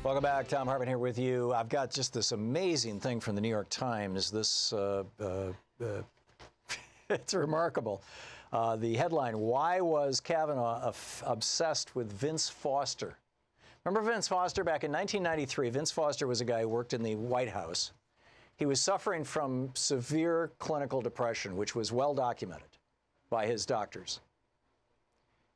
Welcome back. Thom Hartmann here with you. I've got just this amazing thing from the New York Times. This it's remarkable. The headline, why was Kavanaugh obsessed with Vince Foster? Remember Vince Foster? Back in 1993, Vince Foster was a guy who worked in the White House. He was suffering from severe clinical depression, which was well documented by his doctors.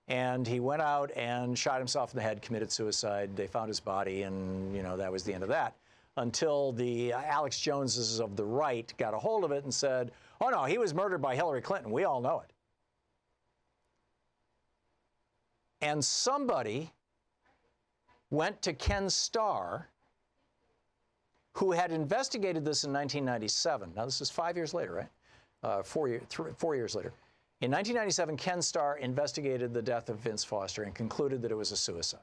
And he went out and shot himself in the head, committed suicide. They found his body, and, that was the end of that. Until the Alex Joneses of the right got a hold of it and said, oh, no, he was murdered by Hillary Clinton. We all know it. And somebody went to Ken Starr, who had investigated this in 1997. Now, this is 5 years later, right? 4 years later. In 1997, Ken Starr investigated the death of Vince Foster and concluded that it was a suicide.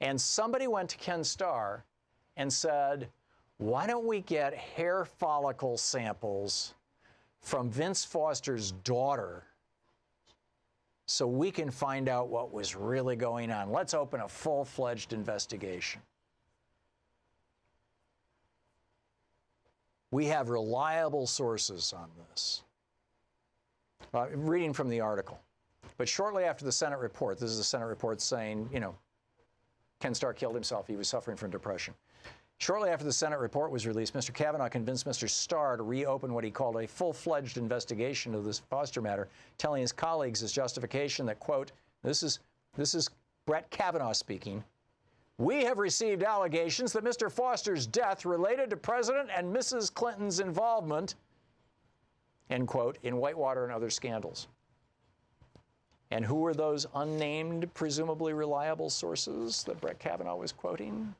And somebody went to Ken Starr and said, why don't we get hair follicle samples from Vince Foster's daughter so we can find out what was really going on? Let's open a full-fledged investigation. We have reliable sources on this. Reading from the article. But shortly after the Senate report, this is the Senate report saying, Ken Starr killed himself. He was suffering from depression. Shortly after the Senate report was released, Mr. Kavanaugh convinced Mr. Starr to reopen what he called a full-fledged investigation of this Foster matter, telling his colleagues as justification that, quote, this is Brett Kavanaugh speaking, we have received allegations that Mr. Foster's death related to President and Mrs. Clinton's involvement, end quote, in Whitewater and other scandals. And who were those unnamed, presumably reliable sources that Brett Kavanaugh was quoting?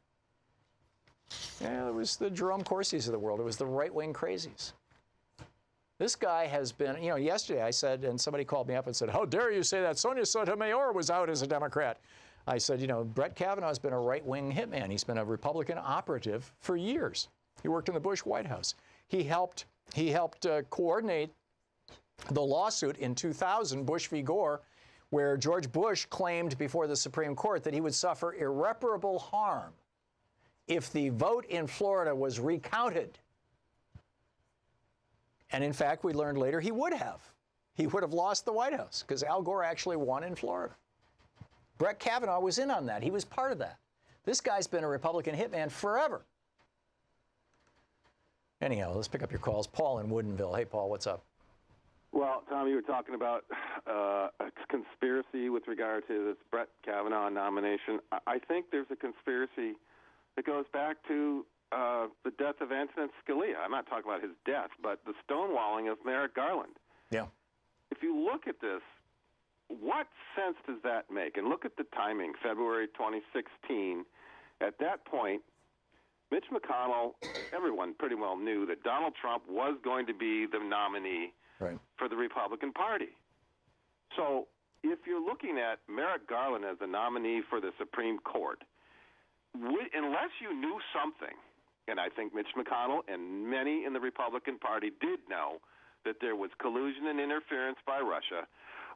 Yeah, it was the Jerome Corsi's of the world. It was the right-wing crazies. This guy has been, yesterday I said, and somebody called me up and said, how dare you say that Sonia Sotomayor was out as a Democrat? I said, Brett Kavanaugh has been a right-wing hitman. He's been a Republican operative for years. He worked in the Bush White House. He helped coordinate the lawsuit in 2000, Bush v. Gore, where George Bush claimed before the Supreme Court that he would suffer irreparable harm if the vote in Florida was recounted. And in fact, we learned later he would have. He would have lost the White House because Al Gore actually won in Florida. Brett Kavanaugh was in on that. He was part of that. This guy's been a Republican hitman forever. Anyhow, let's pick up your calls. Paul in Woodinville. Hey, Paul, what's up? Well, Tom, you were talking about a conspiracy with regard to this Brett Kavanaugh nomination. I think there's a conspiracy that goes back to the death of Antonin Scalia. I'm not talking about his death, but the stonewalling of Merrick Garland. Yeah. If you look at this, what sense does that make? And look at the timing, February 2016. At that point, Mitch McConnell, everyone pretty well knew that Donald Trump was going to be the nominee for the Republican Party. So if you're looking at Merrick Garland as the nominee for the Supreme Court, unless you knew something, and I think Mitch McConnell and many in the Republican Party did know that there was collusion and interference by Russia,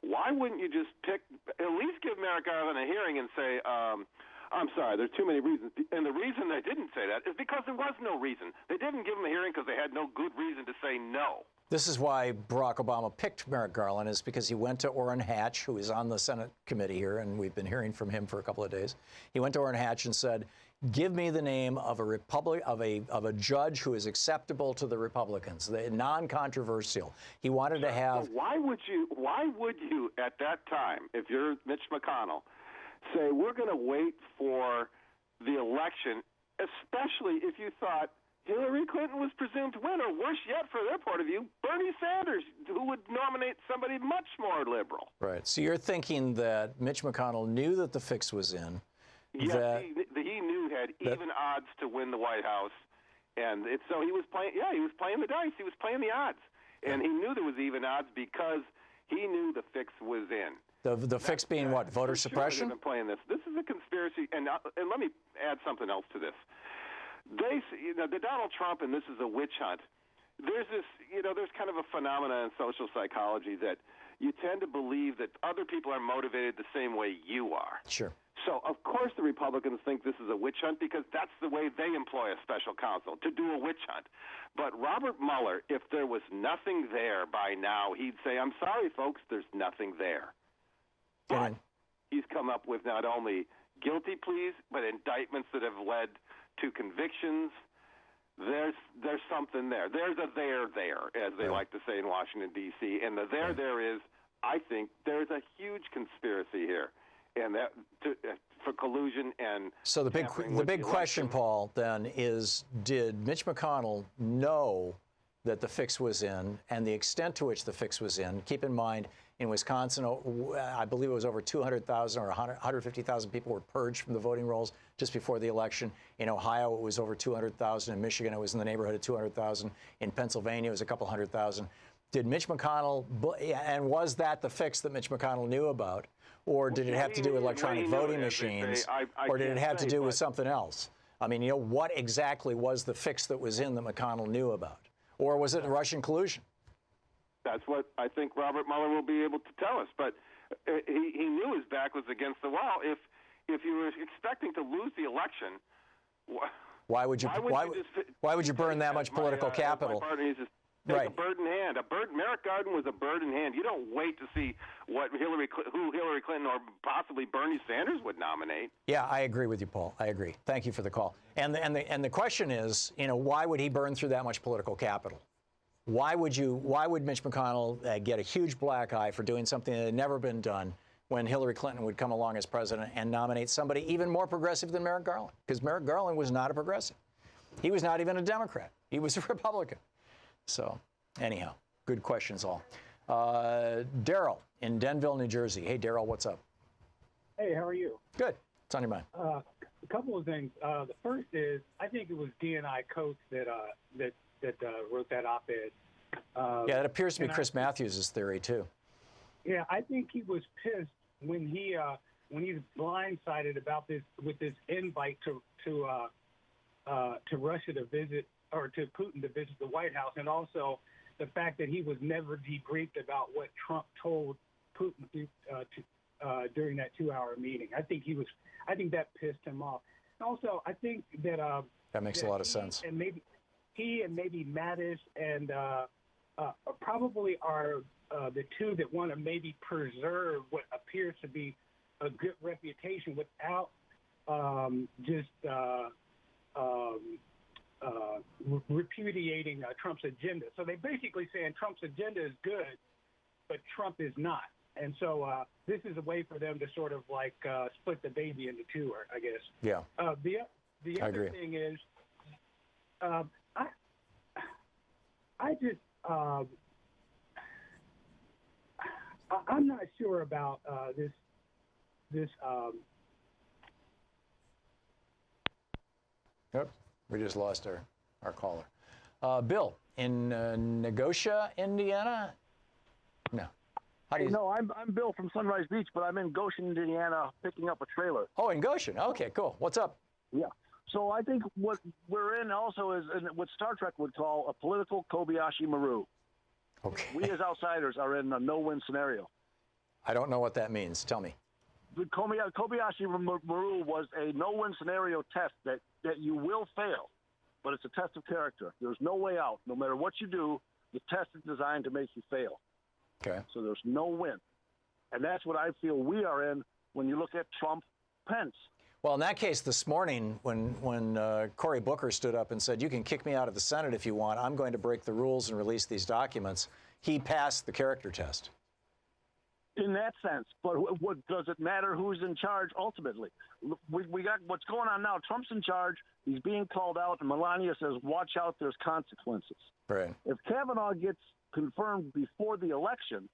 why wouldn't you just at least give Merrick Garland a hearing and say, I'm sorry, there's too many reasons. And the reason they didn't say that is because there was no reason. They didn't give him a hearing because they had no good reason to say no. This is why Barack Obama picked Merrick Garland, is because he went to Orrin Hatch, who is on the Senate committee here, and we've been hearing from him for a couple of days. He went to Orrin Hatch and said, give me the name of a judge who is acceptable to the Republicans, non-controversial. He wanted to have. Well, why would you at that time, if you're Mitch McConnell, say we're going to wait for the election, especially if you thought Hillary Clinton was presumed to win, or worse yet, for their point of view, Bernie Sanders, who would nominate somebody much more liberal. Right. So you're thinking that Mitch McConnell knew that the fix was in. Yes, he knew he had even odds to win the White House, and so he was playing. Yeah, he was playing the dice. He was playing the odds, and he knew there was even odds because he knew the fix was in. The fix being what? Voter suppression? They've been playing this. This is a conspiracy, and let me add something else to this. The Donald Trump, and this is a witch hunt. There's this, there's kind of a phenomenon in social psychology that you tend to believe that other people are motivated the same way you are. Sure. So, of course, the Republicans think this is a witch hunt because that's the way they employ a special counsel, to do a witch hunt. But Robert Mueller, if there was nothing there by now, he'd say, I'm sorry, folks, there's nothing there. But he's come up with not only guilty pleas, but indictments that have led to convictions. There's something there. There's a there, as they like to say in Washington, D.C. And the there is, I think, there's a huge conspiracy here. And that for collusion and so the big question, Paul, then is: did Mitch McConnell know that the fix was in, and the extent to which the fix was in? Keep in mind, in Wisconsin, I believe it was over 200,000 or 150,000 people were purged from the voting rolls just before the election. In Ohio, it was over 200,000. In Michigan, it was in the neighborhood of 200,000. In Pennsylvania, it was a couple 100,000. Did Mitch McConnell, and was that the fix that Mitch McConnell knew about? Or did it have to do with electronic voting machines? Or did it have to do with something else? I mean, what exactly was the fix that was in that McConnell knew about? Or was it Russian collusion? That's what I think Robert Mueller will be able to tell us. But he knew his back was against the wall. If you were expecting to lose the election, why would you burn that much political capital? Take a bird in hand. Merrick Garden was a bird in hand. You don't wait to see who Hillary Clinton or possibly Bernie Sanders would nominate. Yeah, I agree with you, Paul. I agree. Thank you for the call. And the question is, why would he burn through that much political capital? Why would Mitch McConnell get a huge black eye for doing something that had never been done when Hillary Clinton would come along as president and nominate somebody even more progressive than Merrick Garland? Because Merrick Garland was not a progressive. He was not even a Democrat. He was a Republican. So, anyhow, good questions all. Daryl in Denville, New Jersey. Hey, Daryl, what's up? Hey, how are you? Good. What's on your mind? A couple of things. The first is, I think it was DNI Coates that wrote that op-ed. Yeah, it appears to be Chris Matthews' theory too. Yeah, I think he was pissed when he's blindsided about this invite to Russia to visit, or to Putin to visit the White House, and also the fact that he was never debriefed about what Trump told Putin during that 2-hour meeting. I think that pissed him off. And also, I think that makes a lot of sense. And maybe he and maybe Mattis and probably are the two that want to maybe preserve what appears to be a good reputation without repudiating Trump's agenda. So they basically saying Trump's agenda is good, but Trump is not. And so this is a way for them to sort of like split the baby into two, I guess. Yeah. The other thing is, I'm not sure about this. Yep. We just lost our caller. Bill, in Negotia, Indiana? No. No, I'm Bill from Sunrise Beach, but I'm in Goshen, Indiana, picking up a trailer. Oh, in Goshen. Okay, cool. What's up? Yeah. So I think what we're in also is what Star Trek would call a political Kobayashi Maru. Okay. We as outsiders are in a no-win scenario. I don't know what that means. Tell me. The Kobayashi Maru was a no-win scenario test that you will fail, but it's a test of character. There's no way out. No matter what you do, the test is designed to make you fail. Okay. So there's no win. And that's what I feel we are in when you look at Trump-Pence. Well, in that case, this morning, when Cory Booker stood up and said, you can kick me out of the Senate if you want, I'm going to break the rules and release these documents, he passed the character test. In that sense, but what does it matter who's in charge ultimately? We got what's going on now. Trump's in charge. He's being called out, and Melania says, watch out, there's consequences. Right. If Kavanaugh gets confirmed before the election,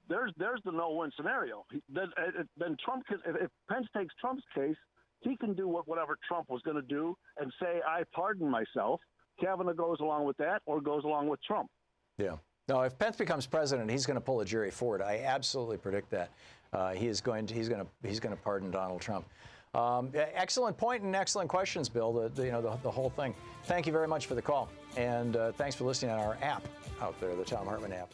there's the no-win scenario. Then Trump, if Pence takes Trump's case, he can do whatever Trump was going to do and say, I pardon myself. Kavanaugh goes along with that or goes along with Trump. Yeah. No, if Pence becomes president, he's going to pull a Jerry Ford. I absolutely predict that. He's going to pardon Donald Trump. Excellent point and excellent questions, Bill. The whole thing. Thank you very much for the call, and thanks for listening on our app out there, the Thom Hartmann app.